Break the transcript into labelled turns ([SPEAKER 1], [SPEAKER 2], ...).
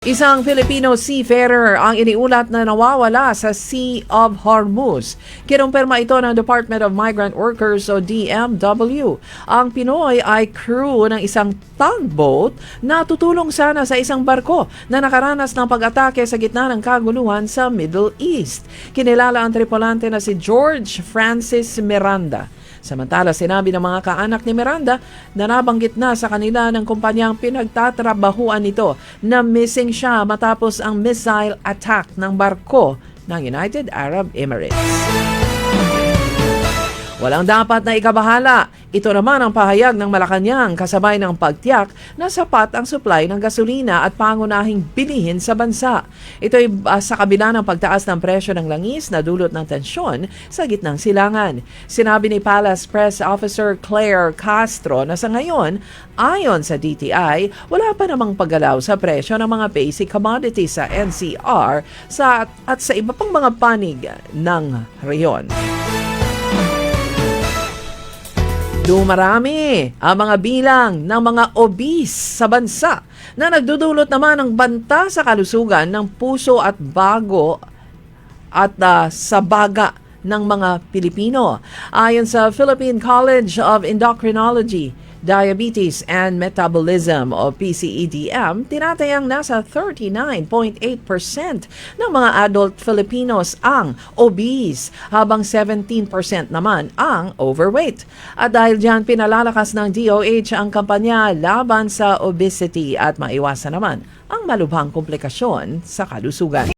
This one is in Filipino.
[SPEAKER 1] Isang Filipino seafarer ang iniulat na nawawala sa Sea of Hormuz. Kinumpirma ito ng Department of Migrant Workers o DMW. Ang Pinoy ay crew ng isang tugboat na tutulong sana sa isang barko na nakaranas ng pag-atake sa gitna ng kaguluhan sa Middle East. Kinilala ang tripulante na si George Francis Miranda. Samantala, sinabi ng mga kaanak ni Miranda na nabanggit na sa kanila ng kumpanyang pinagtatrabahuan nito na missing siya matapos ang missile attack ng barko ng United Arab Emirates. Walang dapat na ikabahala. Ito naman ang pahayag ng Malacanang kasabay ng pagtiyak na sapat ang supply ng gasolina at pangunahing bilihin sa bansa. Ito ay sa kabila ng pagtaas ng presyo ng langis na dulot ng tensyon sa gitnang silangan. Sinabi ni Palace Press Officer Claire Castro na sa ngayon, ayon sa DTI, wala pa namang paggalaw sa presyo ng mga basic commodities sa NCR at sa iba pang mga panig ng reyon. Dumarami ang mga bilang ng mga obese sa bansa na nagdudulot naman ng banta sa kalusugan ng puso at bago at sa baga ng mga Pilipino. Ayon sa Philippine College of Endocrinology, Diabetes and Metabolism o PCEDM, tinatayang nasa 39.8% ng mga adult Filipinos ang obese, habang 17% naman ang overweight. At dahil dyan, pinalalakas ng DOH ang kampanya laban sa obesity at maiwasan naman ang malubhang komplikasyon sa kalusugan.